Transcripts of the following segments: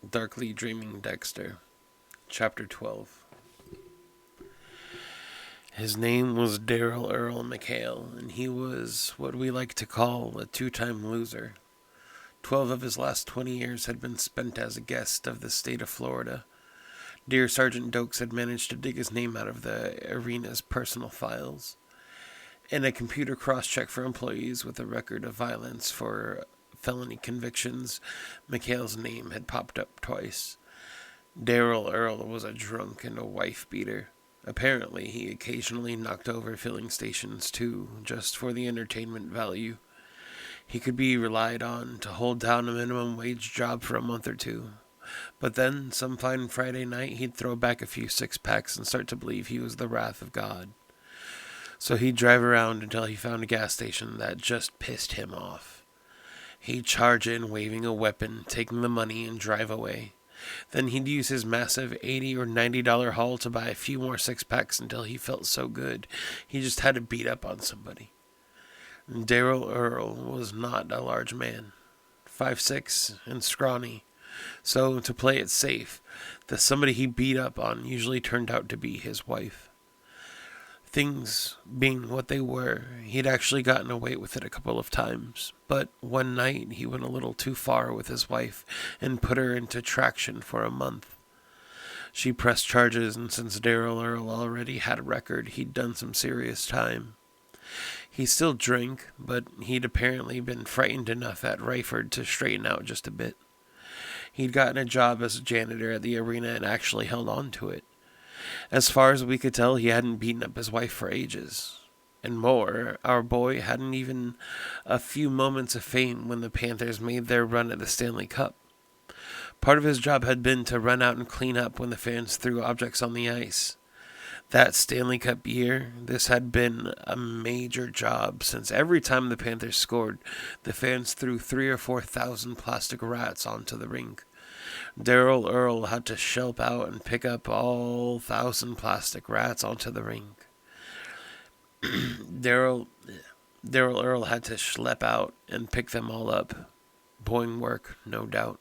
Darkly Dreaming Dexter, Chapter 12. His name was Daryl Earl McHale, and he was what we like to call a two-time loser. 12 of his last 20 years had been spent as a guest of the state of Florida. Dear Sergeant Dokes had managed to dig his name out of the arena's personal files. In a computer cross-check for employees with a record of violence for felony convictions, McHale's name had popped up twice. Daryl Earl was a drunk and a wife-beater. Apparently, he occasionally knocked over filling stations too, just for the entertainment value. He could be relied on to hold down a minimum wage job for a month or two. But then, some fine Friday night, he'd throw back a few six-packs and start to believe he was the wrath of God. So he'd drive around until he found a gas station that just pissed him off. He'd charge in, waving a weapon, taking the money, and drive away. Then he'd use his massive $80 or $90 haul to buy a few more six-packs until he felt so good he just had to beat up on somebody. Daryl Earl was not a large man, 5'6" and scrawny, so to play it safe, the somebody he beat up on usually turned out to be his wife. Things being what they were, he'd actually gotten away with it a couple of times, but one night he went a little too far with his wife and put her into traction for a month. She pressed charges, and since Daryl Earl already had a record, he'd done some serious time. He still drank, but he'd apparently been frightened enough at Rayford to straighten out just a bit. He'd gotten a job as a janitor at the arena and actually held on to it. As far as we could tell, he hadn't beaten up his wife for ages. And more, our boy hadn't even a few moments of fame when the Panthers made their run at the Stanley Cup. Part of his job had been to run out and clean up when the fans threw objects on the ice. That Stanley Cup year, this had been a major job, since every time the Panthers scored, the fans threw 3,000 or 4,000 plastic rats onto the rink. Daryl Earl had to shelp out and pick up all 1,000 plastic rats onto the rink. Daryl Earl had to schlep out and pick them all up. Boring work, no doubt.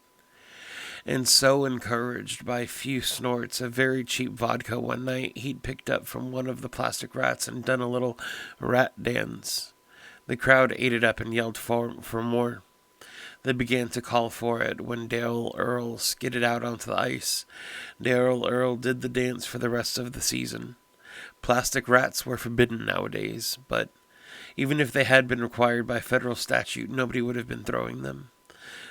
And so encouraged by a few snorts of very cheap vodka one night, he'd picked up from one of the plastic rats and done a little rat dance. The crowd ate it up and yelled for more. They began to call for it when Daryl Earl skidded out onto the ice. Daryl Earl did the dance for the rest of the season. Plastic rats were forbidden nowadays, but even if they had been required by federal statute, nobody would have been throwing them.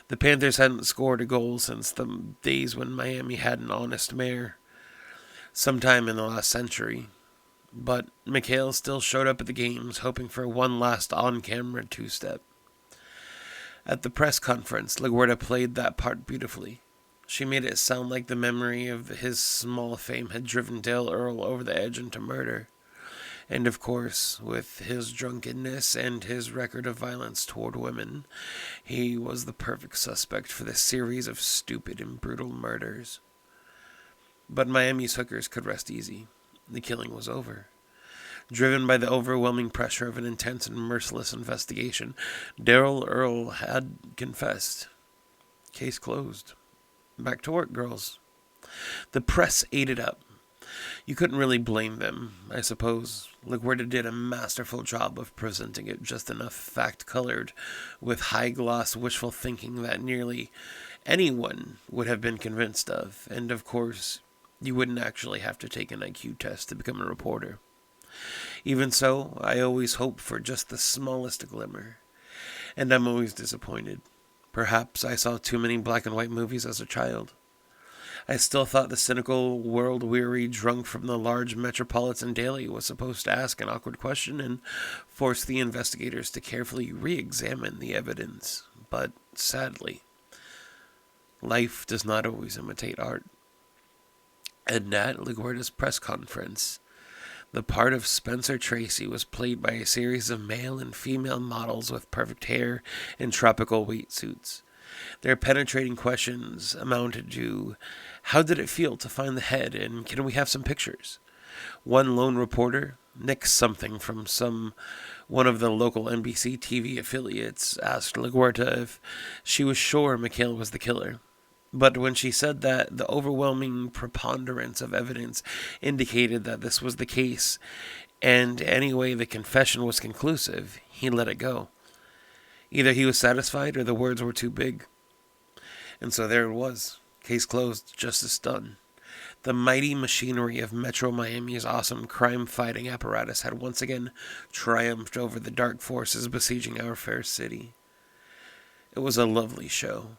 The Panthers hadn't scored a goal since the days when Miami had an honest mayor, sometime in the last century. But McHale still showed up at the games, hoping for one last on-camera two-step. At the press conference, LaGuardia played that part beautifully. She made it sound like the memory of his small fame had driven Dale Earl over the edge into murder. And of course, with his drunkenness and his record of violence toward women, he was the perfect suspect for this series of stupid and brutal murders. But Miami's hookers could rest easy. The killing was over. Driven by the overwhelming pressure of an intense and merciless investigation, Daryl Earl had confessed. Case closed. Back to work, girls. The press ate it up. You couldn't really blame them, I suppose. LaGuardia did a masterful job of presenting it just enough fact-colored, with high-gloss wishful thinking that nearly anyone would have been convinced of. And, of course, you wouldn't actually have to take an IQ test to become a reporter. Even so, I always hope for just the smallest glimmer. And I'm always disappointed. Perhaps I saw too many black and white movies as a child. I still thought the cynical, world-weary drunk from the large metropolitan daily was supposed to ask an awkward question and force the investigators to carefully re-examine the evidence. But, sadly, life does not always imitate art. And at LaGuardia's press conference, the part of Spencer Tracy was played by a series of male and female models with perfect hair and tropical wetsuits. Their penetrating questions amounted to, how did it feel to find the head, and can we have some pictures? One lone reporter, Nick something from one of the local NBC TV affiliates, asked LaGuardia if she was sure McHale was the killer. But when she said that, the overwhelming preponderance of evidence indicated that this was the case, and anyway the confession was conclusive, he let it go. Either he was satisfied or the words were too big. And so there it was. Case closed, justice done. The mighty machinery of Metro Miami's awesome crime-fighting apparatus had once again triumphed over the dark forces besieging our fair city. It was a lovely show.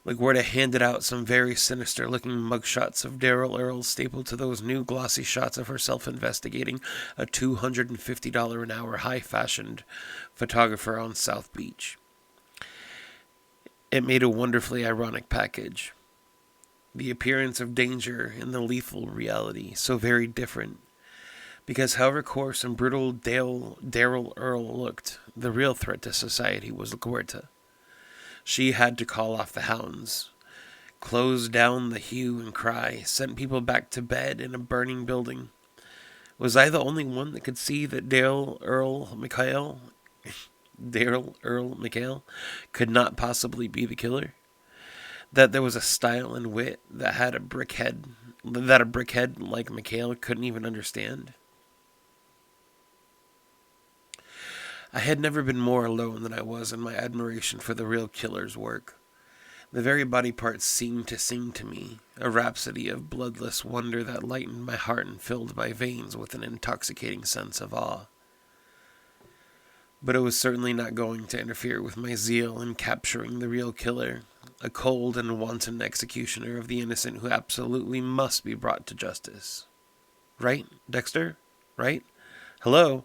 LaGuardia handed out some very sinister-looking mugshots of Daryl Earl stapled to those new glossy shots of herself investigating a $250 an hour high-fashioned photographer on South Beach. It made a wonderfully ironic package. The appearance of danger and the lethal reality, so very different. Because however coarse and brutal Daryl Earl looked, the real threat to society was LaGuardia. She had to call off the hounds, close down the hue and cry, sent people back to bed in a burning building. Was I the only one that could see that Daryl Earl McHale could not possibly be the killer? That there was a style and wit that a brickhead like McHale couldn't even understand? I had never been more alone than I was in my admiration for the real killer's work. The very body parts seemed to sing to me, a rhapsody of bloodless wonder that lightened my heart and filled my veins with an intoxicating sense of awe. But it was certainly not going to interfere with my zeal in capturing the real killer, a cold and wanton executioner of the innocent who absolutely must be brought to justice. Right, Dexter? Right? Hello?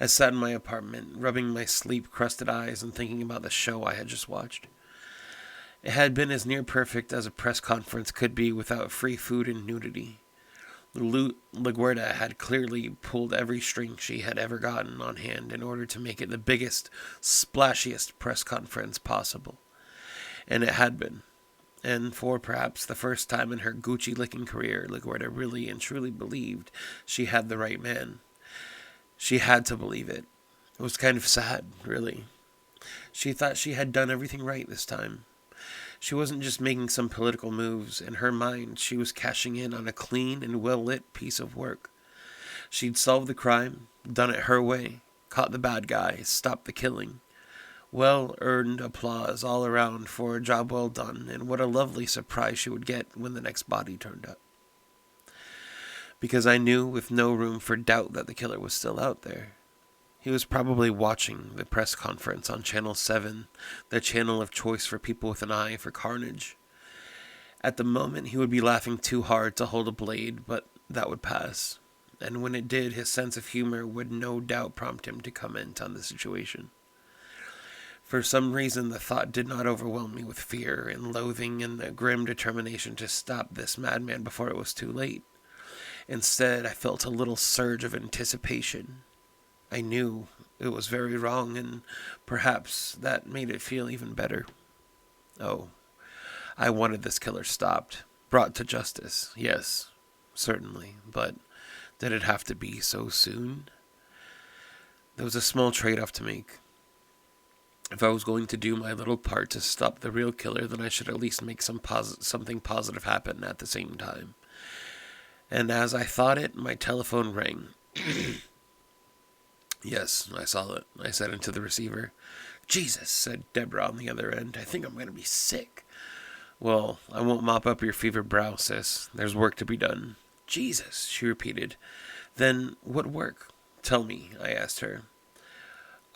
I sat in my apartment, rubbing my sleep-crusted eyes and thinking about the show I had just watched. It had been as near perfect as a press conference could be without free food and nudity. LaGuardia had clearly pulled every string she had ever gotten on hand in order to make it the biggest, splashiest press conference possible. And it had been. And for perhaps the first time in her Gucci-licking career, LaGuardia really and truly believed she had the right man. She had to believe it. It was kind of sad, really. She thought she had done everything right this time. She wasn't just making some political moves. In her mind, she was cashing in on a clean and well-lit piece of work. She'd solved the crime, done it her way, caught the bad guy, stopped the killing. Well-earned applause all around for a job well done, and what a lovely surprise she would get when the next body turned up. Because I knew with no room for doubt that the killer was still out there. He was probably watching the press conference on Channel 7, the channel of choice for people with an eye for carnage. At the moment, he would be laughing too hard to hold a blade, but that would pass. And when it did, his sense of humor would no doubt prompt him to comment on the situation. For some reason, the thought did not overwhelm me with fear and loathing and a grim determination to stop this madman before it was too late. Instead, I felt a little surge of anticipation. I knew it was very wrong, and perhaps that made it feel even better. Oh, I wanted this killer stopped, brought to justice. Yes, certainly, but did it have to be so soon? There was a small trade-off to make. If I was going to do my little part to stop the real killer, then I should at least make something positive happen at the same time. And as I thought it, my telephone rang. Yes, I saw it, I said into the receiver. Jesus, said Deborah on the other end. I think I'm going to be sick. Well, I won't mop up your fevered brow, sis. There's work to be done. Jesus, she repeated. Then what work? Tell me, I asked her.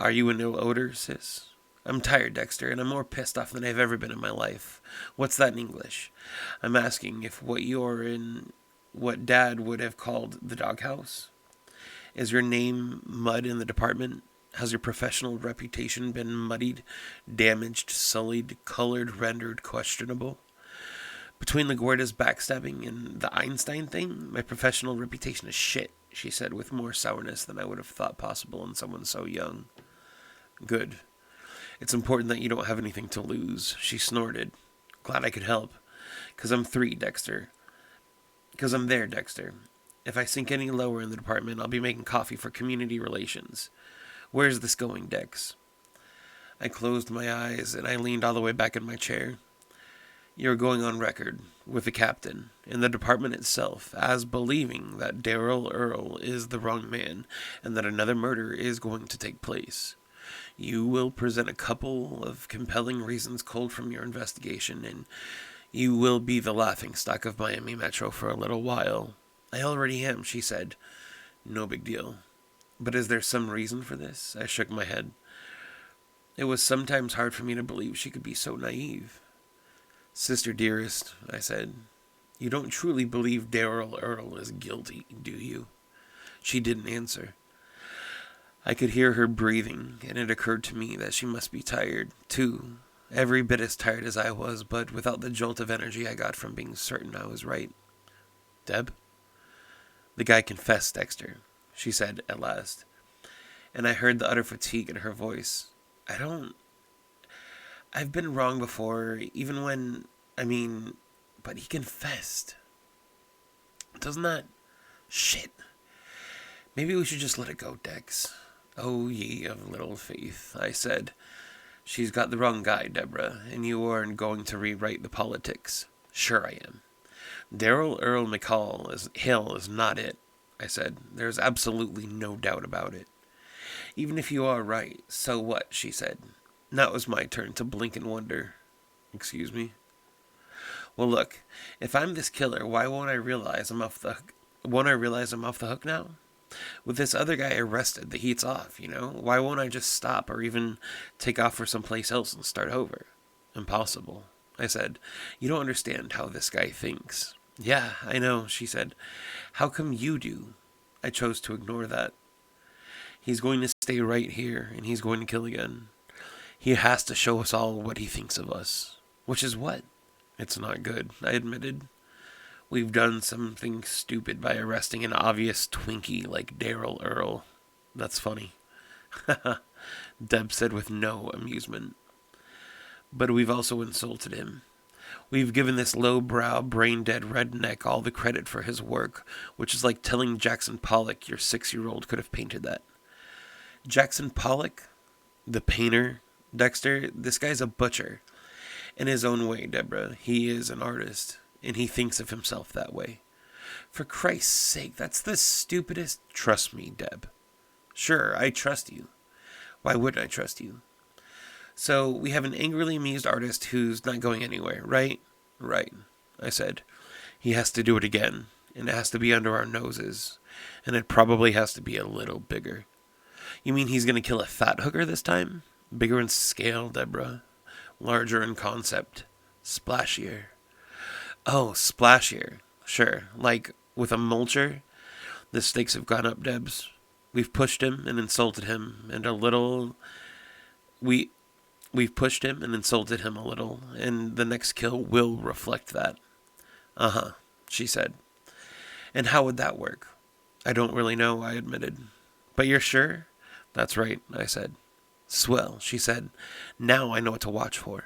Are you in ill odor, sis? I'm tired, Dexter, and I'm more pissed off than I've ever been in my life. What's that in English? I'm asking if what you're in what Dad would have called the doghouse? Is your name mud in the department? Has your professional reputation been muddied, damaged, sullied, colored, rendered questionable? Between LaGuardia's backstabbing and the Einstein thing, my professional reputation is shit, she said with more sourness than I would have thought possible in someone so young. Good. It's important that you don't have anything to lose, she snorted. Glad I could help. 'Cause I'm there, Dexter. If I sink any lower in the department, I'll be making coffee for community relations. Where's this going, Dex? I closed my eyes and I leaned all the way back in my chair. You're going on record with the captain and the department itself as believing that Daryl Earl is the wrong man and that another murder is going to take place. You will present a couple of compelling reasons culled from your investigation, and you will be the laughingstock of Miami Metro for a little while. I already am, she said. No big deal. But is there some reason for this? I shook my head. It was sometimes hard for me to believe she could be so naive. Sister dearest, I said, you don't truly believe Daryl Earl is guilty, do you? She didn't answer. I could hear her breathing, and it occurred to me that she must be tired, too. Every bit as tired as I was, but without the jolt of energy I got from being certain I was right. Deb? The guy confessed, Dexter, she said at last, and I heard the utter fatigue in her voice. I've been wrong before, even when, but he confessed. Doesn't that... Shit. Maybe we should just let it go, Dex. Oh, ye of little faith, I said. She's got the wrong guy, Deborah, and you aren't going to rewrite the politics. Sure I am. Daryl Earl Hill is not it, I said. There's absolutely no doubt about it. Even if you are right, so what, she said. Now it was my turn to blink in wonder. Excuse me? Well, look, if I'm this killer, why won't I realize I'm off the hook now? With this other guy arrested, the heat's off, you know? Why won't I just stop or even take off for someplace else and start over? Impossible, I said. You don't understand how this guy thinks. Yeah, I know, she said. How come you do? I chose to ignore that. He's going to stay right here, and he's going to kill again. He has to show us all what he thinks of us. Which is what? It's not good, I admitted. We've done something stupid by arresting an obvious Twinkie like Daryl Earl. That's funny. Deb said with no amusement. But we've also insulted him. We've given this low-brow, brain-dead redneck all the credit for his work, which is like telling Jackson Pollock your 6-year-old could have painted that. Jackson Pollock? The painter? Dexter? This guy's a butcher. In his own way, Deborah. He is an artist. And he thinks of himself that way. For Christ's sake, that's the stupidest... Trust me, Deb. Sure, I trust you. Why wouldn't I trust you? So, we have an angrily amused artist who's not going anywhere, right? Right, I said. He has to do it again, and it has to be under our noses. And it probably has to be a little bigger. You mean he's going to kill a fat hooker this time? Bigger in scale, Deborah. Larger in concept. Splashier. Oh, splashier. Sure. Like with a mulcher? The stakes have gone up, Debs. We've pushed him and insulted him, and a little... We've pushed him and insulted him a little, and the next kill will reflect that. Uh-huh, she said. And how would that work? I don't really know, I admitted. But you're sure? That's right, I said. Swell, she said. Now I know what to watch for.